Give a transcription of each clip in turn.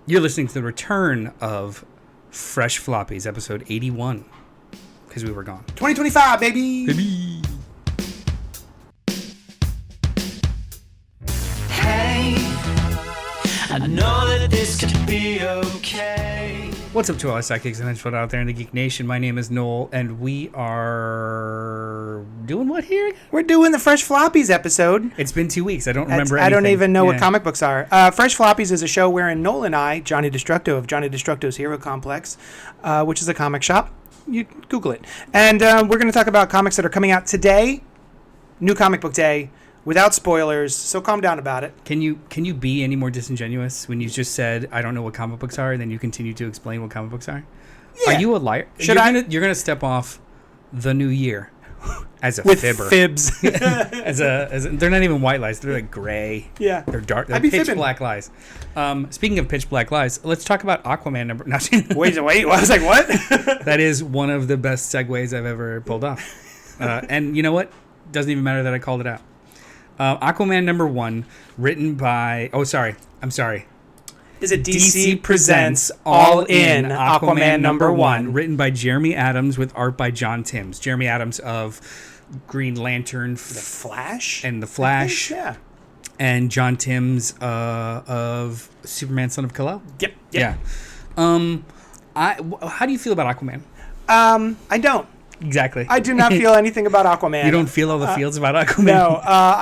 You're listening to the return of Fresh Floppies, episode 81, because we were gone. 2025, baby! Baby! Hey, I know that this could be okay. What's up to all our psychics and henchfolk out there in the Geek Nation? My name is Noel, and we are doing what here? We're doing the Fresh Floppies episode. It's been 2 weeks. I don't remember anything. I don't even know what comic books are. Fresh Floppies is a show wherein Noel and I, Johnny Destructo of JDsHeroComplex.shop, Hero Complex, which is a comic shop. You Google it. And we're going to talk about comics that are coming out today, New Comic Book Day, without spoilers, so calm down about it. Can you be any more disingenuous when you just said, I don't know what comic books are, and then you continue to explain what comic books are? Yeah. Are you a liar? You're going to step off the new year as a with fibber. Fibs. as a, they're not even white lies. They're like gray. Yeah. They're dark. They're I'd be pitch fibbing. black lies. Speaking of pitch black lies, let's talk about Aquaman number... No, Wait. I was like, what? that is one of the best segues I've ever pulled off. And you know what? Doesn't even matter that I called it out. Aquaman number 1, written by... Oh, sorry. I'm sorry. Is it DC Presents All In Aquaman number 1. Written by Jeremy Adams with art by John Timms. Jeremy Adams of Green Lantern. The Flash? And The Flash. Yeah. And John Timms of Superman, Son of Kal-El. Yep. Yeah. How do you feel about Aquaman? I don't. Exactly. I do not feel anything about Aquaman. You don't feel all the feels about Aquaman? No.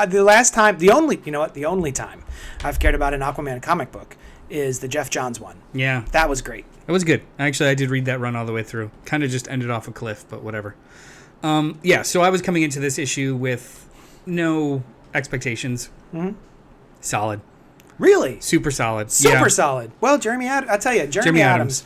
The only time I've cared about an Aquaman comic book is the Jeff Johns one. Yeah. That was great. It was good. Actually, I did read that run all the way through. Kind of just ended off a cliff, but whatever. Yeah, so I was coming into this issue with no expectations. Mm-hmm. Solid. Really? Super solid. Super solid. Well, I'll tell you, Jeremy Adams.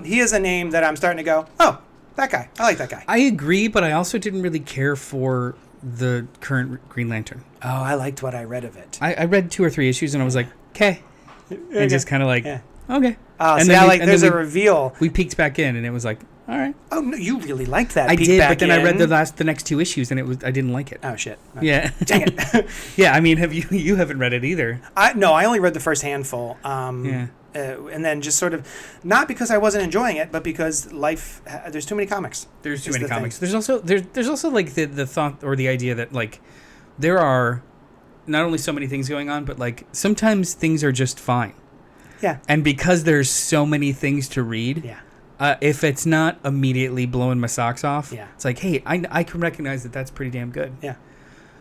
He is a name that I'm starting to go, oh, that guy. I like that guy. I agree, but I also didn't really care for the current Green Lantern. Oh, I liked what I read of it. I read 2 or 3 issues, and I was like, okay. And just kind of like, okay. And there's a reveal. We peeked back in, and it was like, all right. Oh, no, you really liked that. I did, but then I read the next 2 issues, and I didn't like it. Oh, shit. Okay. Yeah. Dang it. Yeah, I mean, you haven't read it either. No, I only read the first handful. Yeah. And then just sort of, not because I wasn't enjoying it, but because there's too many comics. There's too many comics. There's also like the thought or the idea that like there are not only so many things going on, but like sometimes things are just fine. Yeah. And because there's so many things to read, if it's not immediately blowing my socks off, it's like, hey, I can recognize that that's pretty damn good. Yeah.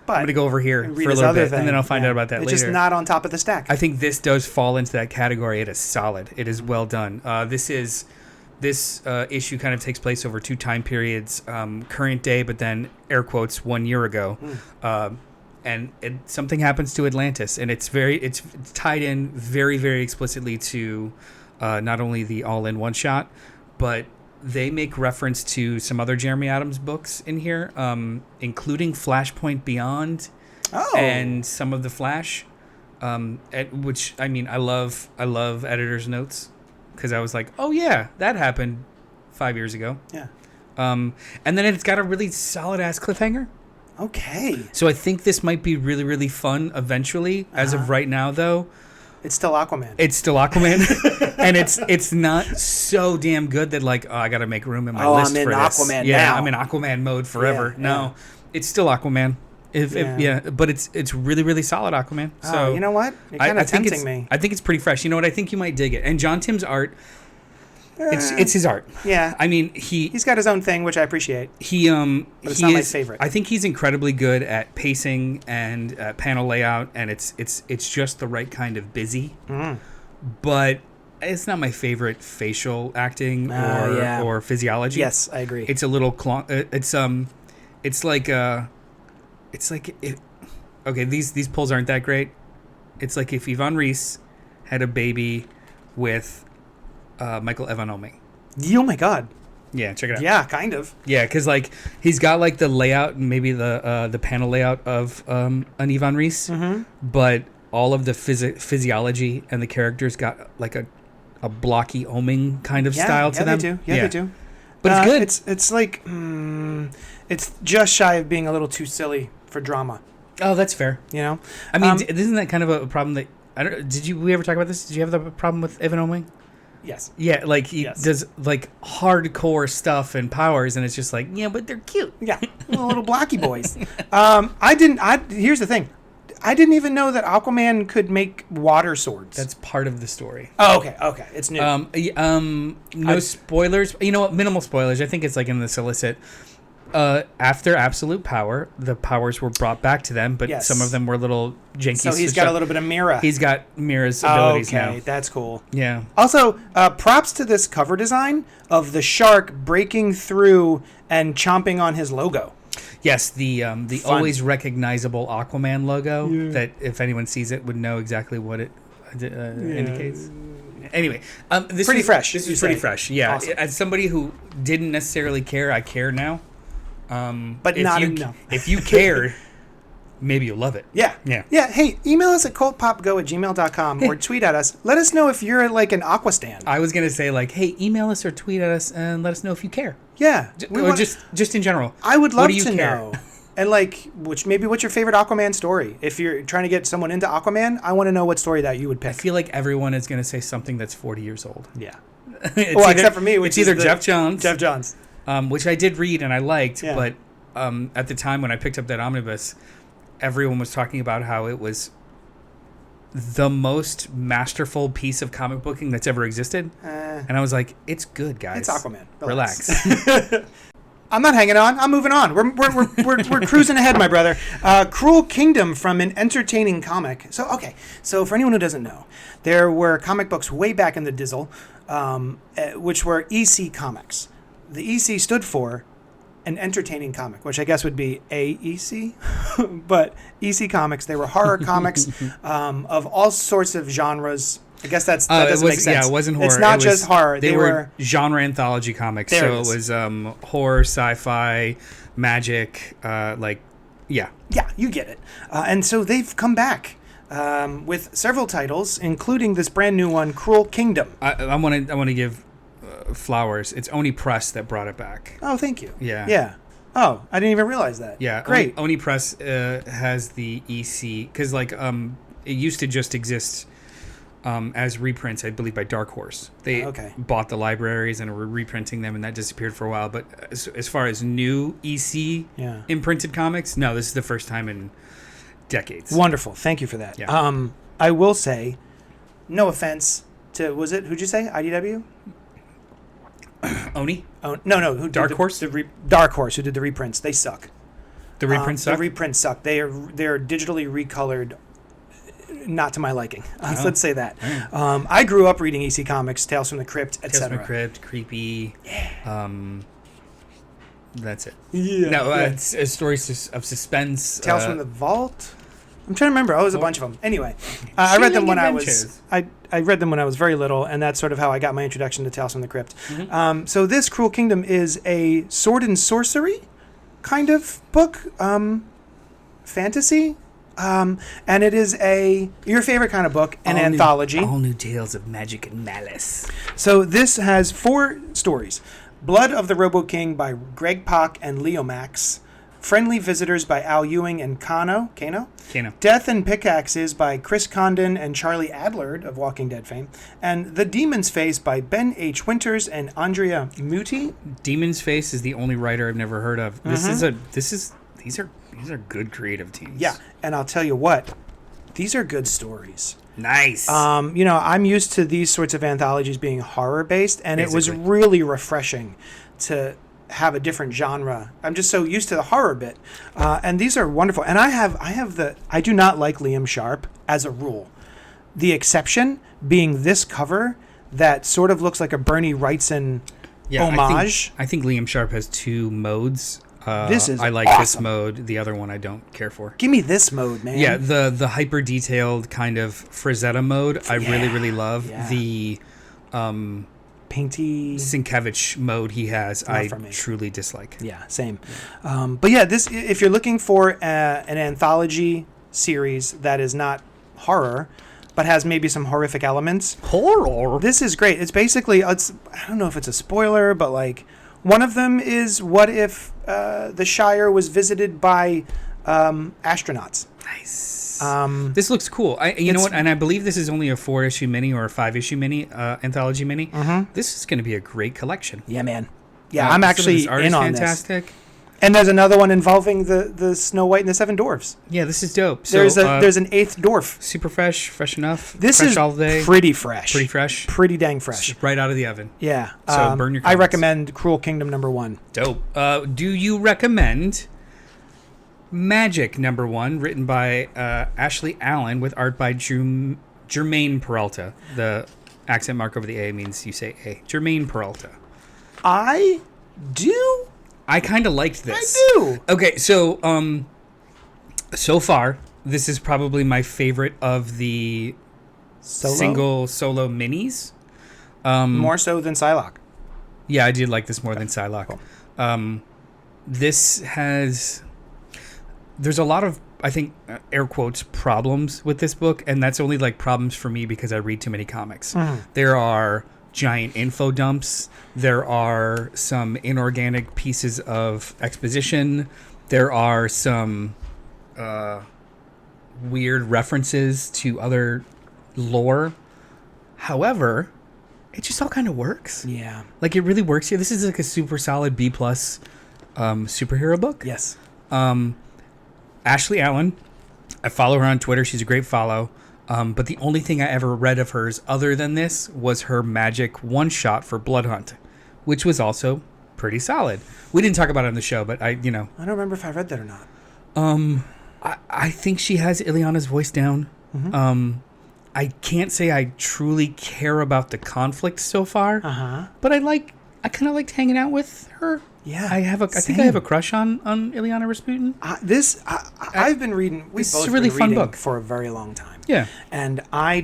But I'm going to go over here for a little bit, and then I'll find out about that later. It's just not on top of the stack. I think this does fall into that category. It is solid. It is well done. This issue kind of takes place over 2 time periods, current day, but then air quotes 1 year ago. And something happens to Atlantis, and it's tied in very, very explicitly to not only the all-in one-shot, but they make reference to some other Jeremy Adams books in here, including Flashpoint Beyond and some of the Flash, which, I mean, I love editor's notes because I was like, oh, yeah, that happened 5 years ago. Yeah. And then it's got a really solid-ass cliffhanger. Okay. So I think this might be really, really fun eventually. As of right now, though, it's still Aquaman. And it's not so damn good that like, I got to make room in my list for this. I'm in Aquaman yeah, now. I'm in Aquaman mode forever. Yeah, no, it's still Aquaman. But it's really, really solid Aquaman. So you know what? You're kind of tempting me. I think it's pretty fresh. You know what? I think you might dig it. And John Timms' art. It's his art. Yeah. I mean, he's got his own thing, which I appreciate. But it's not my favorite. I think he's incredibly good at pacing and panel layout, and it's just the right kind of busy. But it's not my favorite facial acting or physiology. Yes, I agree. It's a little these pulls aren't that great. It's like if Yvonne Reese had a baby with Michael Evan-Oming. Oh my God. Yeah, check it out. Yeah, kind of. Yeah, because like he's got like the layout and maybe the panel layout of an Yvonne Reese, but all of the physiology and the characters got like a blocky Oming kind of style to them. They do. Yeah, they do. But it's good. It's like it's just shy of being a little too silly for drama. Oh, that's fair. You know, I mean, isn't that kind of a problem that I don't. Did we ever talk about this? Did you have the problem with Evan Oming? Yes. Yeah, like he does like hardcore stuff and powers, and it's just like, yeah, but they're cute. Yeah, little blocky boys. Here's the thing. I didn't even know that Aquaman could make water swords. That's part of the story. Oh, okay. It's new. No spoilers. You know what? Minimal spoilers. I think it's like in the solicit. After absolute power, the powers were brought back to them, but some of them were little janky. So he's got a little bit of Mira. He's got Mira's abilities now. Okay, that's cool. Yeah. Also, props to this cover design of the shark breaking through and chomping on his logo. Yes, the always recognizable Aquaman logo that if anyone sees it would know exactly what it indicates. Anyway, this is fresh. This is pretty fresh. Yeah, awesome. As somebody who didn't necessarily care, I care now. But not enough. If you care, maybe you'll love it. Yeah. Hey, email us at cultpopgo@gmail.com or tweet at us. Let us know if you're like an Aqua stan. I was gonna say like, hey, email us or tweet at us and let us know if you care. Yeah, just in general. I would love to know. And like, what's your favorite Aquaman story? If you're trying to get someone into Aquaman, I want to know what story that you would pick. I feel like everyone is gonna say something that's 40 years old. Yeah. Except for me, which it's either Jeff Johns. Jeff Johns. Which I did read and I liked, but at the time when I picked up that omnibus, everyone was talking about how it was the most masterful piece of comic booking that's ever existed. And I was like, it's good, guys. It's Aquaman. Relax. I'm not hanging on. I'm moving on. We're cruising ahead, my brother. Cruel Kingdom from an entertaining comic. So for anyone who doesn't know, there were comic books way back in the Dizzle, which were EC Comics. The EC stood for an entertaining comic, which I guess would be AEC, but EC Comics. They were horror comics of all sorts of genres. I guess that doesn't make sense. Yeah, it wasn't horror. It's not just horror. They were genre anthology comics. So it was horror, sci-fi, magic, Yeah, you get it. And so they've come back with several titles, including this brand new one, Cruel Kingdom. I want to give flowers. It's Oni Press that brought it back. Oh, thank you. Yeah. Oh, I didn't even realize that. Yeah, great. Oni Press has the EC because it used to just exist as reprints, I believe, by Dark Horse. They bought the libraries and were reprinting them, and that disappeared for a while. But as far as new EC imprinted comics, no, this is the first time in decades. Wonderful. Thank you for that. Yeah. I will say, no offense to, who'd you say? IDW? Oni? Oh, no. Who Dark Horse? Dark Horse, who did the reprints. They suck. The reprints suck? The reprints suck. They're digitally recolored, not to my liking. Let's say that. I grew up reading EC Comics, Tales from the Crypt, etc. Tales from the Crypt, creepy. Yeah. That's it. Yeah. No, it's a story of suspense. Tales from the Vault. I'm trying to remember. Oh, it was a bunch of them. Anyway, I read them when I read them when I was very little, and that's sort of how I got my introduction to Tales from the Crypt. Mm-hmm. So this Cruel Kingdom is a sword and sorcery kind of book, fantasy, and it is your favorite kind of book, an anthology. All new tales of magic and malice. So this has 4 stories. Blood of the Robo King by Greg Pak and Leo Max. Friendly Visitors by Al Ewing and Kano. Death and Pickaxes by Chris Condon and Charlie Adler of Walking Dead fame. And The Demon's Face by Ben H. Winters and Andrea Muti. Demon's Face is the only writer I've never heard of. These are good creative teams. Yeah, and I'll tell you what, these are good stories. Nice. I'm used to these sorts of anthologies being horror based, and it was really refreshing to have a different genre. I'm just so used to the horror bit, and these are wonderful. And I do not like Liam Sharp as a rule. The exception being this cover that sort of looks like a Bernie Wrightson homage. I think Liam Sharp has 2 modes. I like awesome. this mode. The other one I don't care for. Give me this mode, man. Yeah, the hyper detailed kind of Frazetta mode. I really love. Yeah. The painty Sienkiewicz mode he has, I truly dislike. Yeah, same. But yeah, this, if you're looking for an anthology series that is not horror, but has maybe some horrific elements, this is great. It's basically, I don't know if it's a spoiler, but like one of them is, what if the Shire was visited by astronauts? Nice. This looks cool. You know it's- what? And I believe this is only a 4-issue mini or a 5-issue mini, anthology mini. This is going to be a great collection. Yeah, man. Yeah, I'm actually this art in is on fantastic. this. And there's another one involving the Snow White and the Seven Dwarfs. Yeah, this is dope. So, There's an eighth dwarf. super fresh enough. This fresh is all day. pretty fresh. Pretty fresh. Pretty dang fresh. Just right out of the oven. Yeah. So burn your I comments. recommend Cruel Kingdom #1. Dope. Do you recommend Magik #1, written by Ashley Allen with art by Jermaine Peralta? The accent mark over the A means you say A. Jermaine Peralta. I do. I kind of liked this. I do. Okay, so so far, this is probably my favorite of the single solo minis. More so than Psylocke. Yeah, I did like this more than Psylocke. Cool. There's a lot of, I think, air quotes, problems with this book, and that's only like problems for me because I read too many comics. There are giant info dumps. There are some inorganic pieces of exposition. There are some weird references to other lore. However, it just all kind of works. Yeah. Like, it really works here. This is like a super solid B+ superhero book. Yes. Ashley Allen, I follow her on Twitter. She's a great follow. But the only thing I ever read of hers other than this was her Magik one-shot for Bloodhunt, which was also pretty solid. We didn't talk about it on the show, but I don't remember if I read that or not. I think she has Ileana's voice down. I can't say I truly care about the conflict so far, but I kind of liked hanging out with her. Yeah, I think I have a crush on Ileana Rasputin. I've been reading. We've both a really been fun reading book for a very long time. Yeah, and I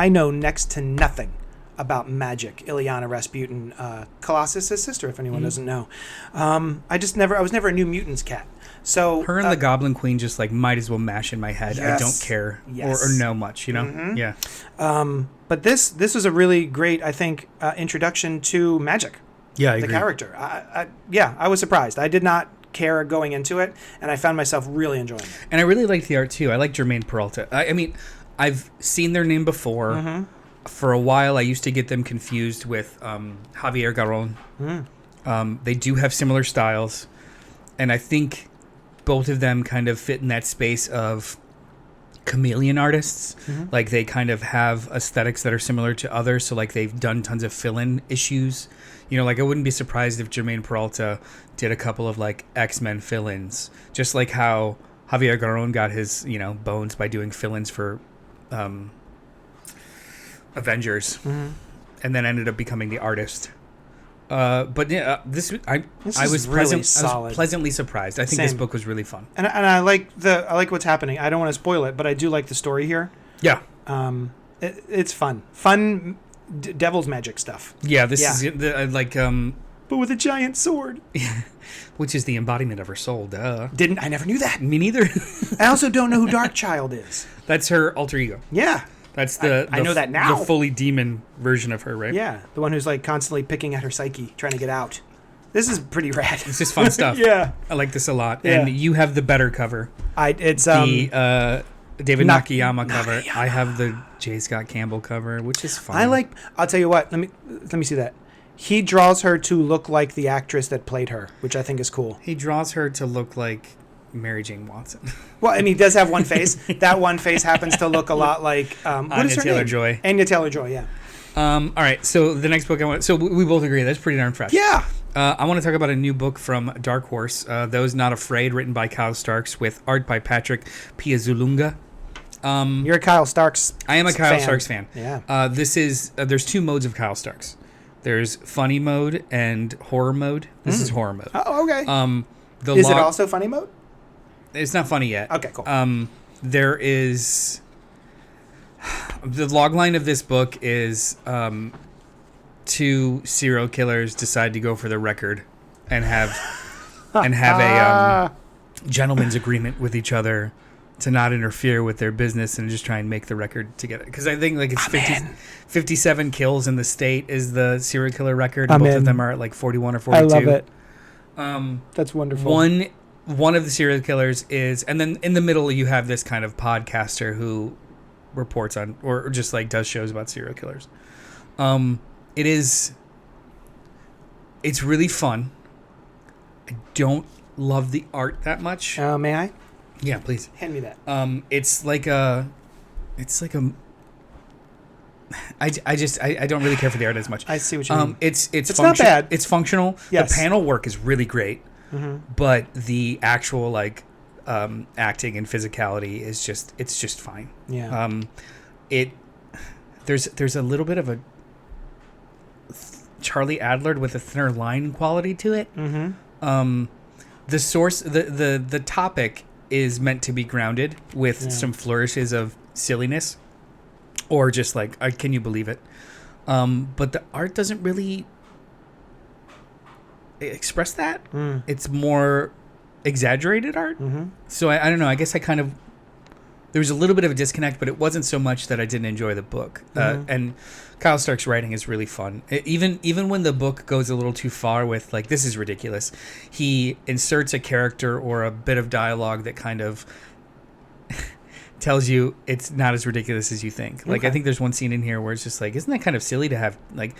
know next to nothing about Magik, Ileana Rasputin, Colossus' sister. If anyone doesn't know, I was never a New Mutants cat. So her and the Goblin Queen just like might as well mash in my head. Yes, I don't care yes. or know much, Yeah. But this was a really great, I think, introduction to Magik. Yeah, I the agree. character. I was surprised. I did not care going into it, and I found myself really enjoying it. And I really liked the art too. I like Jermaine Peralta. I mean, I've seen their name before. For a while, I used to get them confused with Javier Garron. They do have similar styles, and I think both of them kind of fit in that space of chameleon artists. Like, they kind of have aesthetics that are similar to others, so like they've done tons of fill-in issues. Like, I wouldn't be surprised if Jermaine Peralta did a couple of like X-Men fill-ins, just like how Javier Garron got his bones by doing fill-ins for Avengers, and then ended up becoming the artist. But yeah, I was pleasantly surprised. I think this book was really fun, and I like what's happening. I don't want to spoil it, but I do like the story here. Yeah, it's fun, devil's magic stuff. Yeah, this is but with a giant sword, which is the embodiment of her soul. Duh. I never knew that. Me neither. I also don't know who Darkchild is. That's her alter ego. Yeah. That's I know that now. The fully demon version of her, right? Yeah, the one who's like constantly picking at her psyche, trying to get out. This is pretty rad. This is fun stuff. Yeah, I like this a lot. Yeah. And you have the better cover. It's the David Nakayama cover. I have the J. Scott Campbell cover, which is fun. I'll tell you what. Let me see that. He draws her to look like the actress that played her, which I think is cool. He draws her to look like Mary Jane Watson. Well, and he does have one face. That one face happens to look a lot like what is her name? Taylor-Joy. Anya Taylor-Joy, yeah. All right, so the next book we both agree that's pretty darn fresh. Yeah. I want to talk about a new book from Dark Horse, Those Not Afraid, written by Kyle Starks with art by Patrick Piazzulunga. You're a Kyle Starks I am a Kyle Starks fan. Yeah. There's two modes of Kyle Starks. There's funny mode and horror mode. This is horror mode. Oh, okay. Is it also funny mode? It's not funny yet. Okay, cool. There is... The logline of this book is two serial killers decide to go for the record and have a gentleman's agreement with each other to not interfere with their business and just try and make the record together. Because I think like it's 57 kills in the state is the serial killer record. And both of them are at like 41 or 42. I love it. That's wonderful. One one of the serial killers is, and then in the middle you have this kind of podcaster who reports on or just like does shows about serial killers. It's really fun. I don't love the art that much. May I? Yeah, please. Hand me that. It's like a I don't really care for the art as much. I see what you mean. It's not bad. It's functional. Yes. The panel work is really great, Mm-hmm. but the actual like acting and physicality is just fine. Yeah. There's a little bit of a Charlie Adler with a thinner line quality to it. Mm-hmm. The source, the topic is meant to be grounded with some flourishes of silliness, or just like, can you believe it? But the art doesn't really express that. It's more exaggerated art. Mm-hmm. So I don't know. I guess there was a little bit of a disconnect, but it wasn't so much that I didn't enjoy the book. And Kyle Stark's writing is really fun. Even when the book goes a little too far with like, this is ridiculous, he inserts a character or a bit of dialogue that kind of tells you it's not as ridiculous as you think. Like, I think there's one scene in here where it's just like, isn't that kind of silly to have like,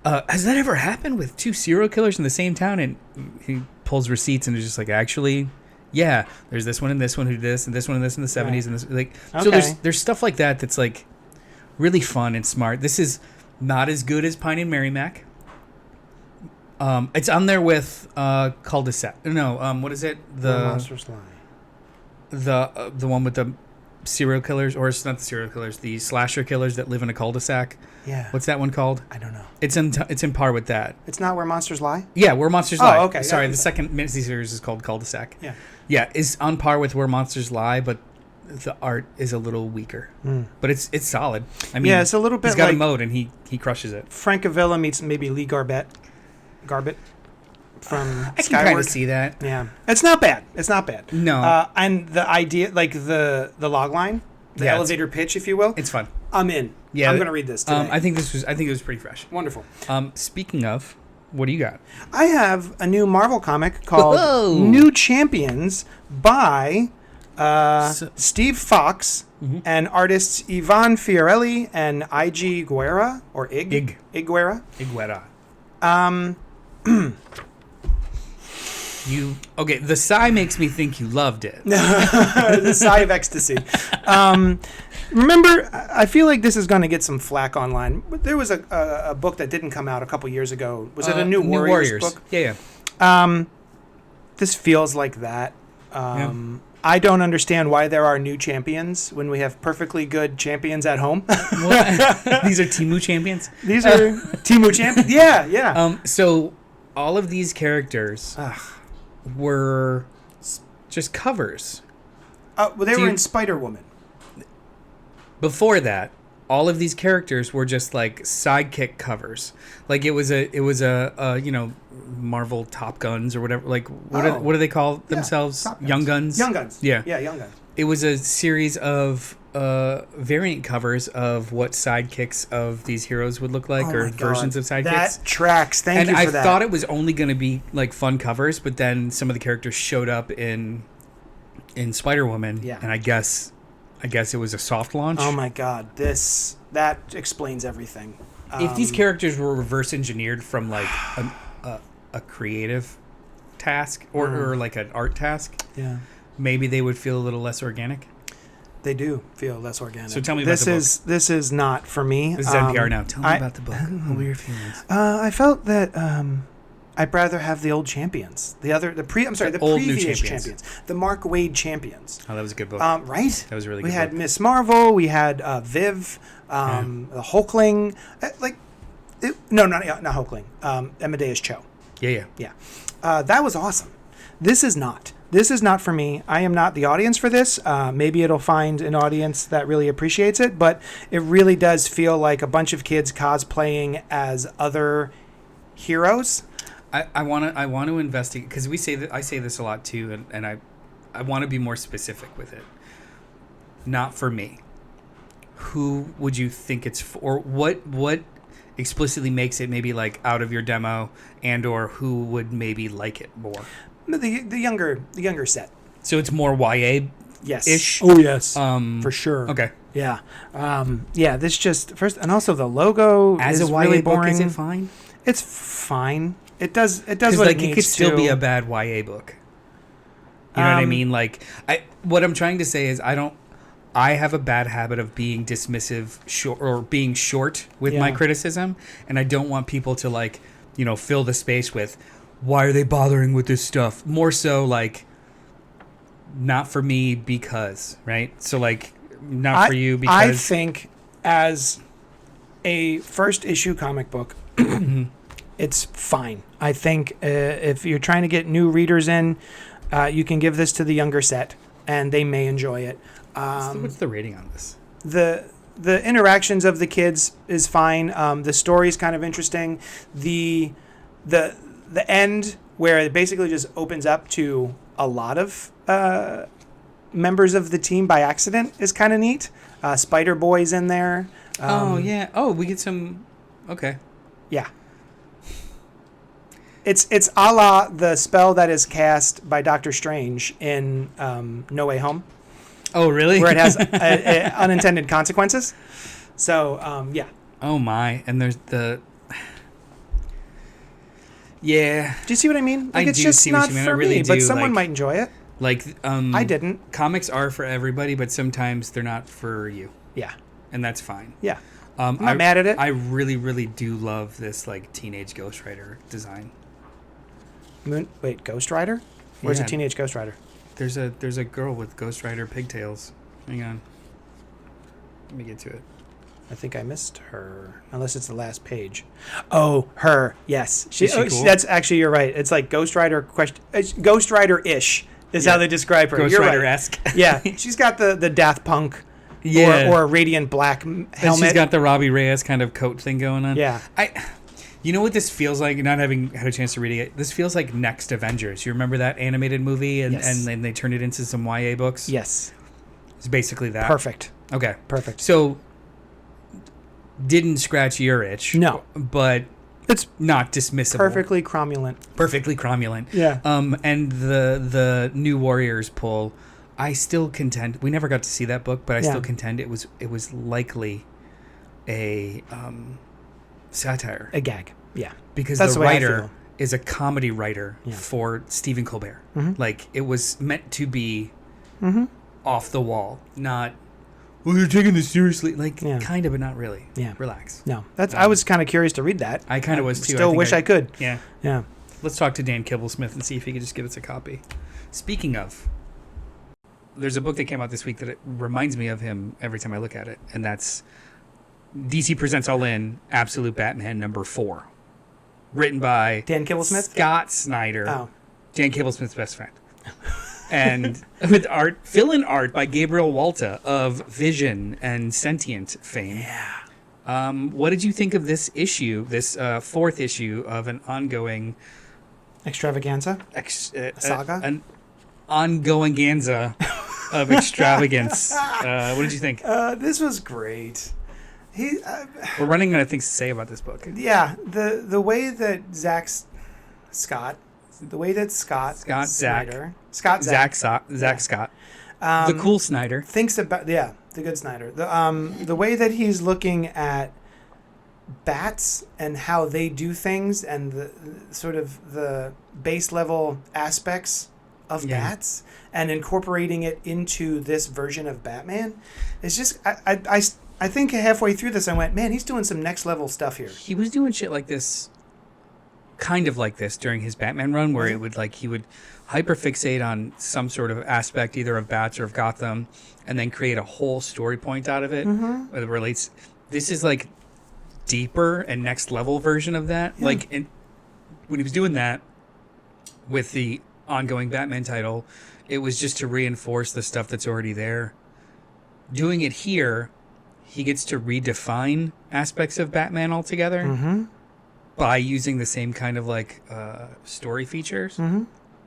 has that ever happened with two serial killers in the same town? And he pulls receipts and is just like, actually, yeah, there's this one and this one who did this and this one and this in the 70s and this like. So there's stuff like that that's like really fun and smart. This is not as good as Pine and Merrimack. It's on there with Cul-de-sac. No, what is it? The Monsters Lie. The one with the serial killers, or it's not the serial killers, the slasher killers that live in a cul-de-sac. Yeah. What's that one called? I don't know. It's in par with that. It's not Where Monsters Lie? Yeah, Where Monsters Lie. Oh, okay. Sorry, yeah. the second miniseries is called Cul-de-sac. Yeah. Yeah, is on par with Where Monsters Lie, but the art is a little weaker. But it's solid. I mean, yeah, it's a little bit he's got like a mode and he crushes it. Francavilla meets maybe Lee Garbett from I can Skyward. kind of see that. Yeah. It's not bad. It's not bad. No. And the idea, like the log line, the elevator pitch, if you will. It's fun. I'm in. Yeah, I'm going to read this today. I think it was pretty fresh. Wonderful. Speaking of, what do you got? I have a new Marvel comic called Whoa. New Champions by Steve Fox and artists Ivan Fiorelli and IG Guerra, or Ig Guerra. Iguera. The sigh makes me think you loved it. The sigh of ecstasy. Remember, I feel like this is going to get some flack online. There was a book that didn't come out a couple years ago. Was it a New Warriors book? Yeah. This feels like that. I don't understand why there are new champions when we have perfectly good champions at home. These are Temu champions? These are Temu champions? Yeah. So all of these characters were just covers. Well, they were in Spider-Woman. Before that, all of these characters were just like sidekick covers. Like it was a Marvel Top Guns or whatever. Like what do they call themselves? Young Guns. Young Guns. Yeah. Yeah, Young Guns. It was a series of variant covers of what sidekicks of these heroes would look like, or versions of sidekicks. That tracks. Thank you for that. And I thought it was only going to be like fun covers, but then some of the characters showed up in Spider-Woman. Yeah. And I guess it was a soft launch. Oh my God, that explains everything. If these characters were reverse engineered from like a creative task or like an art task, maybe they would feel a little less organic. They do feel less organic. So tell me about the book. This is not for me. This is NPR now. Tell me about the book. What were your feelings? I felt that I'd rather have the old champions. The previous champions. The Mark Waid champions. Oh, that was a good book. Right? That was a really good We had book. Miss Marvel. We had Viv, the Hulkling. Not Hulkling. Amadeus Cho. Yeah. That was awesome. This is not. This is not for me. I am not the audience for this. Maybe it'll find an audience that really appreciates it, but it really does feel like a bunch of kids cosplaying as other heroes. I want to investigate, because I say this a lot too, and I want to be more specific with it. Not for me. Who would you think it's for? Or what explicitly makes it maybe like out of your demo, and or who would maybe like it more? The younger set. So it's more YA Yes. ish. Oh yes. For sure. Okay. Yeah. Yeah. This just first, and also the logo As is a YA really book, boring. is it fine? It's fine. It does what Like it needs it could still to. be a bad YA book. You know what I mean? Like what I'm trying to say is I have a bad habit of being dismissive or being short with my Yeah. criticism, and I don't want people to like, fill the space with why are they bothering with this stuff? More so like not for me because, right? So like not for you because I think as a first issue comic book, it's fine. I think if you're trying to get new readers in, you can give this to the younger set, and they may enjoy it. what's the rating on this? The interactions of the kids is fine. The story's kind of interesting. The end where it basically just opens up to a lot of members of the team by accident is kind of neat. Spider Boy's in there. Oh yeah. Oh, we get some. Okay. Yeah. It's a la the spell that is cast by Doctor Strange in No Way Home, Oh really? where it has unintended consequences. So yeah. Oh my! And there's the. Yeah. Do you see what I mean? Like, I it's do just see what not you mean. I for really me, but do, someone like- might enjoy it. Like I didn't. Comics are for everybody, but sometimes they're not for you, Yeah. and that's fine. Yeah. I'm not mad at it. I really, really do love this like teenage Ghost Rider design. Wait, Ghost Rider? Where's Yeah. a teenage Ghost Rider? There's a girl with Ghost Rider pigtails. Hang on. Let me get to it. I think I missed her, unless it's the last page. Oh, her. Yes. Is she cool? That's actually, you're right. It's like Ghost Rider Ghost Rider-ish is Yeah. how they describe her. Ghost You're Rider-esque. Right. Yeah. She's got the Daft Punk Yeah. or radiant black And helmet. she's got the Robbie Reyes kind of coat thing going on. Yeah. You know what this feels like? Not having had a chance to read it, this feels like Next Avengers. You remember that animated movie, and Yes. and then they turned it into some YA books. Yes. It's basically that. Perfect. Okay. Perfect. So, didn't scratch your itch. No. But It's not dismissible. perfectly cromulent. Perfectly cromulent. Yeah. And the New Warriors pull, I still contend. We never got to see that book, but I Yeah. still contend it was likely a satire. A gag. Yeah. Because That's the the way I writer feel. is a comedy writer Yeah. for Stephen Colbert. Mhm. Like, it was meant to be Mm-hmm. off the wall, not, well, you're taking this seriously. Like, Yeah. kind of, but not really. Yeah. Relax. No. I was kind of curious to read that. I kind of was too. Still wish I could. Yeah. Yeah. Let's talk to Dan Kibblesmith and see if he could just give us a copy. Speaking of, there's a book that came out this week that it reminds me of him every time I look at it, and that's DC Presents All In, Absolute Batman #4. Written by Dan Kibblesmith? Scott Snyder, Oh. Dan Kibblesmith's best friend. And with fill-in art by Gabriel Walta of Vision and Sentient fame. Yeah. What did you think of this issue, this fourth issue of an ongoing Extravaganza? Saga? an ongoing ganza of extravagance? What did you think? This was great. We're running out of things to say about this book. Yeah, the way that Scott Scott Snyder, Scott Zach Scott, the cool Snyder. thinks about the good Snyder. The way that he's looking at bats and how they do things and the sort of the base level aspects of Yeah. bats and incorporating it into this version of Batman is just I think halfway through this I went, man, he's doing some next level stuff here. He was doing shit like this, kind of like this during his Batman run, where it would he would hyperfixate on some sort of aspect, either of bats or of Gotham, and then create a whole story point out of it that relates. This is like deeper and next level version of that. Yeah. Like, when he was doing that with the ongoing Batman title, it was just to reinforce the stuff that's already there. Doing it here, he gets to redefine aspects of Batman altogether. Mm-hmm. By using the same kind of story features,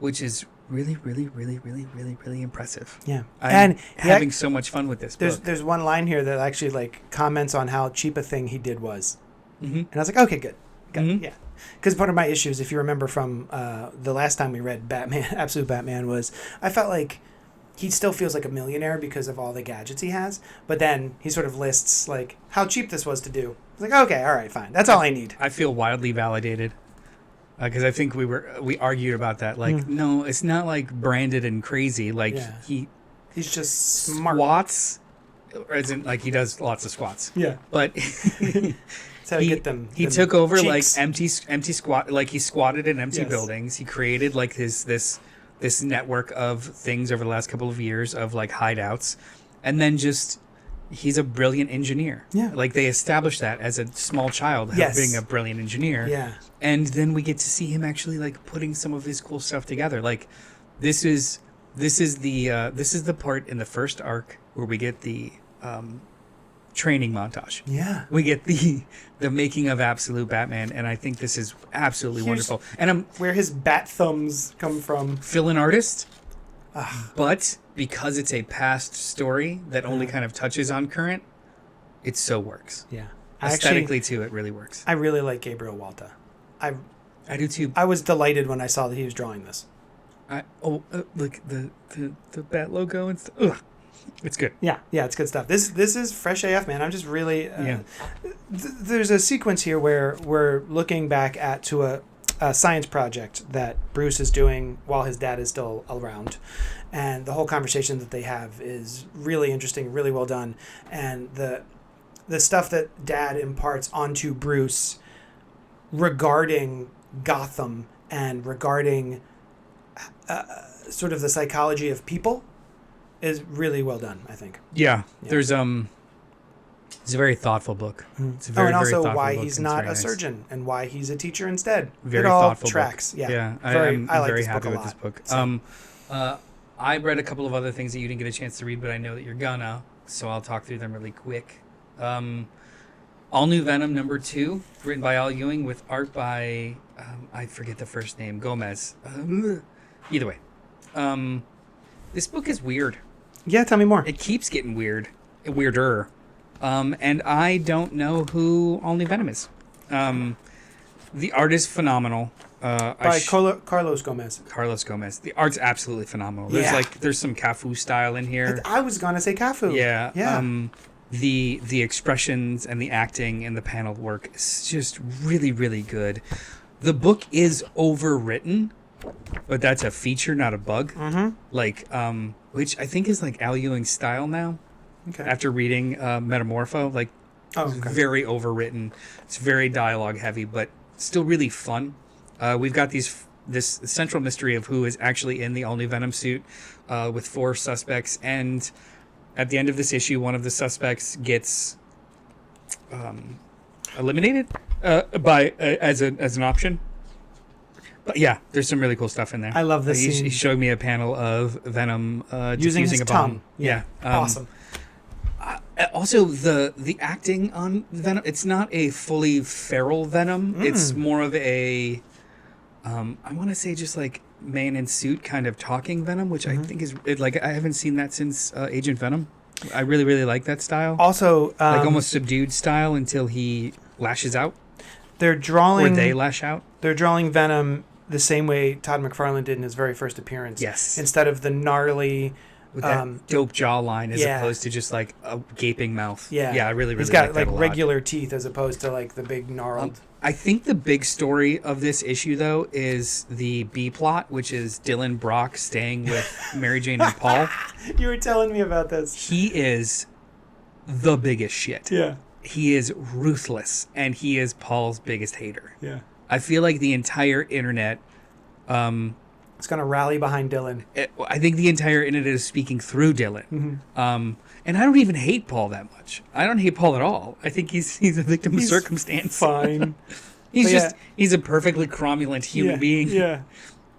which is really, really, really, really, really, really impressive. Yeah, I'm having so much fun with this book. There's one line here that actually comments on how cheap a thing he did was, Mm-hmm. and I was like, okay, good. Mhm. Yeah, because part of my issues, if you remember from the last time we read Batman, Absolute Batman, was I felt like he still feels like a millionaire because of all the gadgets he has, but then he sort of lists like how cheap this was to do. It's like, okay, all right, fine, that's all I need. I feel wildly validated because I think we argued about that. Like, no, it's not like branded and crazy. Like he's just smart. Squats, or isn't like he does lots of squats. Yeah, but so he get them. He took over cheeks. like empty squat. Like he squatted in empty buildings. He created like this network of things over the last couple of years of like hideouts, and then just he's a brilliant engineer. Yeah, like they established that as a small child, being a brilliant engineer. Yeah, and then we get to see him actually like putting some of his cool stuff together. Like this is the part in the first arc where we get the training montage. Yeah, we get the making of Absolute Batman, and I think this is absolutely wonderful. And where his bat thumbs come from. Fill-in artist, but because it's a past story that only kind of touches on current, it so works. Yeah, aesthetically too, it really works. I really like Gabriel Walta. I do too. I was delighted when I saw that he was drawing this. Look the bat logo and stuff. Ugh. It's good. Yeah, it's good stuff. This is fresh AF, man. I'm just really there's a sequence here where we're looking back to a science project that Bruce is doing while his dad is still around, and the whole conversation that they have is really interesting, really well done, and the stuff that Dad imparts onto Bruce regarding Gotham and regarding sort of the psychology of people is really well done, I think. Yeah. There's it's a very thoughtful book. It's a very, and also very thoughtful why book, he's and not a nice. surgeon and why he's a teacher instead. Very it all thoughtful tracks. book. Yeah. I'm I like very this happy book a with this book. So. I read a couple of other things that you didn't get a chance to read, but I know that you're gonna, so I'll talk through them really quick. All New Venom #2, written by Al Ewing with art by I forget the first name, Gomez. Either way, this book is weird. Yeah, tell me more. It keeps getting weirder. And I don't know who All New Venom is. The art is phenomenal. By Carlos Gomez. Carlos Gomez. The art's absolutely phenomenal. Yeah. There's some Cafu style in here. I was gonna say Cafu. Yeah. Yeah. The expressions and the acting and the panel work is just really, really good. The book is overwritten, but that's a feature, not a bug. Mm-hmm. Which I think is like Al Ewing's style now. Okay. After reading Metamorpho, very overwritten. It's very dialogue heavy, but still really fun. We've got this central mystery of who is actually in the All New Venom suit, with 4 suspects, and at the end of this issue, one of the suspects gets eliminated as an option. But yeah, there's some really cool stuff in there. I love this scene. He showed me a panel of Venom using his a bomb. tongue. Yeah. Awesome. Also, the acting on Venom, it's not a fully feral Venom. It's more of a, I want to say just like man in suit kind of talking Venom, which I think is, I haven't seen that since Agent Venom. I really, really like that style. Also, almost subdued style until he lashes out. They're drawing... Or they lash out. They're drawing Venom the same way Todd McFarlane did in his very first appearance. Yes. Instead of the gnarly... With that dope jawline as yeah. opposed to just like a gaping mouth. Yeah. Yeah, I really, really He's got like that a lot. regular teeth as opposed to like the big gnarled... I think the big story of this issue, though, is the B plot, which is Dylan Brock staying with Mary Jane and Paul. You were telling me about this. He is the biggest shit. Yeah. He is ruthless, and he is Paul's biggest hater. Yeah. I feel like the entire internet... it's going to rally behind Dylan. I think the entire internet is speaking through Dylan. Mm-hmm. And I don't even hate Paul that much. I don't hate Paul at all. I think he's a victim of circumstance. Fine. He's a perfectly cromulent human being. Yeah.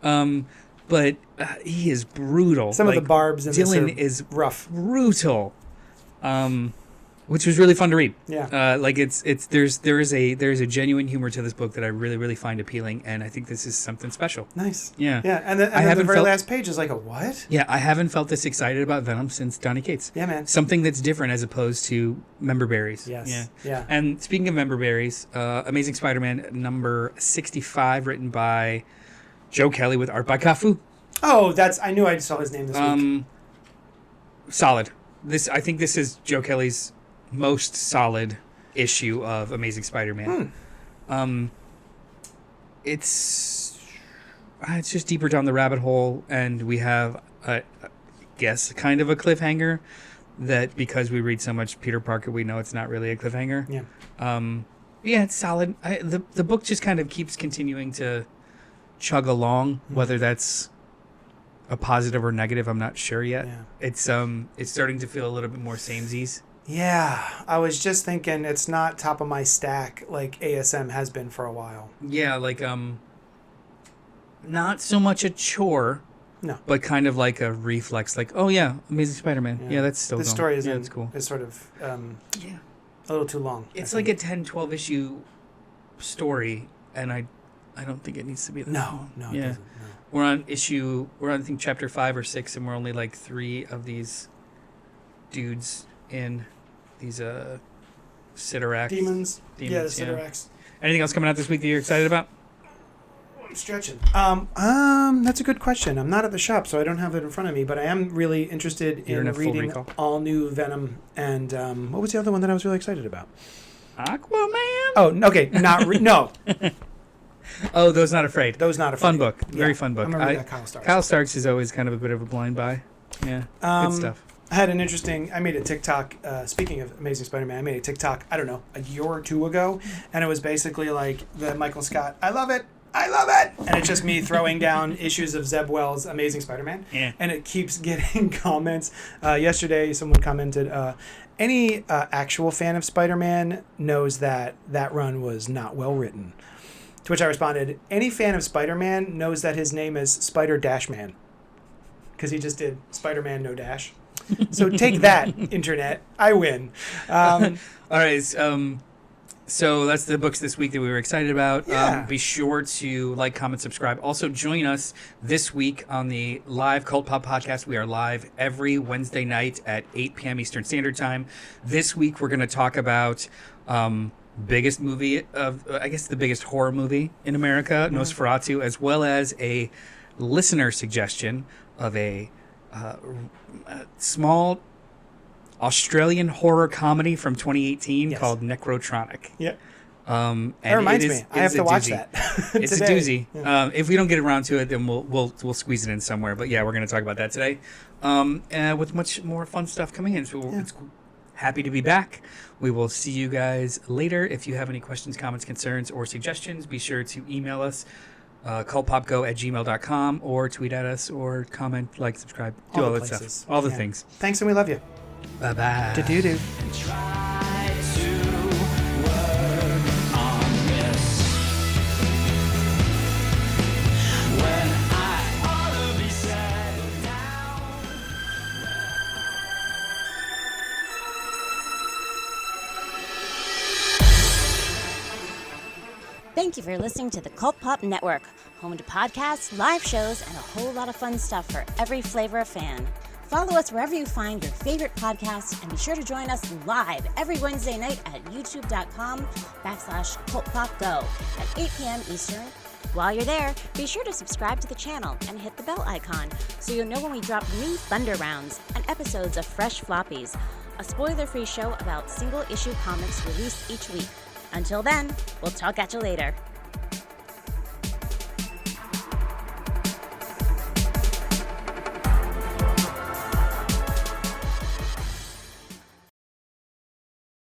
But he is brutal. Some of the barbs in Dylan this are is rough. Brutal. which was really fun to read. Yeah. Like there is a genuine humor to this book that I really, really find appealing, and I think this is something special. Nice. Yeah. Yeah, and then the very last page is like a what? Yeah, I haven't felt this excited about Venom since Donny Cates. Yeah, man. Something that's different as opposed to member berries. Yes. Yeah. And speaking of member berries, Amazing Spider-Man number 65, written by Joe Kelly with art by Cafu. Oh, I knew I saw his name this week. Solid. I think this is Joe Kelly's most solid issue of Amazing Spider-Man. It's just deeper down the rabbit hole, and we have, I guess, kind of a cliffhanger that because we read so much Peter Parker, we know it's not really a cliffhanger. Yeah. Yeah, it's solid. The book just kind of keeps continuing to chug along, whether that's a positive or negative, I'm not sure yet. Yeah. It's starting to feel a little bit more samesies. Yeah, I was just thinking it's not top of my stack like ASM has been for a while. Yeah, like not so much a chore, no, but kind of like a reflex. Like, oh yeah, Amazing Spider-Man. Yeah, that's still the going. story is that's cool. Is sort of yeah, a little too long. It's like a 10-12 issue story, and I don't think it needs to be that long. No, yeah. It doesn't. No. We're on I think chapter 5 or 6, and we're only like 3 of these dudes in these Sidorak demons. Yeah, the Sidoraks. Anything else coming out this week that you're excited about? I'm stretching. That's a good question. I'm not at the shop, so I don't have it in front of me, but I am really interested in reading all new Venom and what was the other one that I was really excited about? Aquaman. Oh, okay, no. Oh, Those Not Afraid. Those Not Afraid. Fun book. Very fun book. I'm gonna read that Kyle Starks. Kyle Starks is always kind of a bit of a blind buy. Yeah, good stuff. I made a TikTok, speaking of Amazing Spider-Man, I made a TikTok, I don't know, a year or two ago, and it was basically like the Michael Scott, I love it, and it's just me throwing down issues of Zeb Wells' Amazing Spider-Man, and it keeps getting comments. Yesterday, someone commented, any actual fan of Spider-Man knows that run was not well written. To which I responded, any fan of Spider-Man knows that his name is Spider-Man. Because he just did Spider-Man no dash. So take that, internet. I win. All right. So that's the books this week that we were excited about. Yeah. Be sure to like, comment, subscribe. Also, join us this week on the live CultPop Podcast. We are live every Wednesday night at 8 p.m. Eastern Standard Time. This week, we're going to talk about biggest movie of, I guess, the biggest horror movie in America, Nosferatu, as well as a listener suggestion of a small Australian horror comedy from 2018 called Necrotronic. Yeah. And that reminds me. I have to watch that. It's a doozy. Yeah. If we don't get around to it, then we'll squeeze it in somewhere. But yeah, we're going to talk about that today, with much more fun stuff coming in. So it's happy to be back. We will see you guys later. If you have any questions, comments, concerns, or suggestions, be sure to email us. cultpopgo@gmail.com, or tweet at us, or comment, like, subscribe, do all that stuff. All the things. Thanks, and we love you. Bye-bye. Do-do-do. Try to work on this when I ought to be settled down. Thank you for listening to the Cult Pop Network, home to podcasts, live shows, and a whole lot of fun stuff for every flavor of fan. Follow us wherever you find your favorite podcasts, and be sure to join us live every Wednesday night at youtube.com/CultPopGo at 8 p.m. Eastern. While you're there, be sure to subscribe to the channel and hit the bell icon so you'll know when we drop new Thunder Rounds and episodes of Fresh Floppies, a spoiler-free show about single-issue comics released each week. Until then, we'll talk at you later.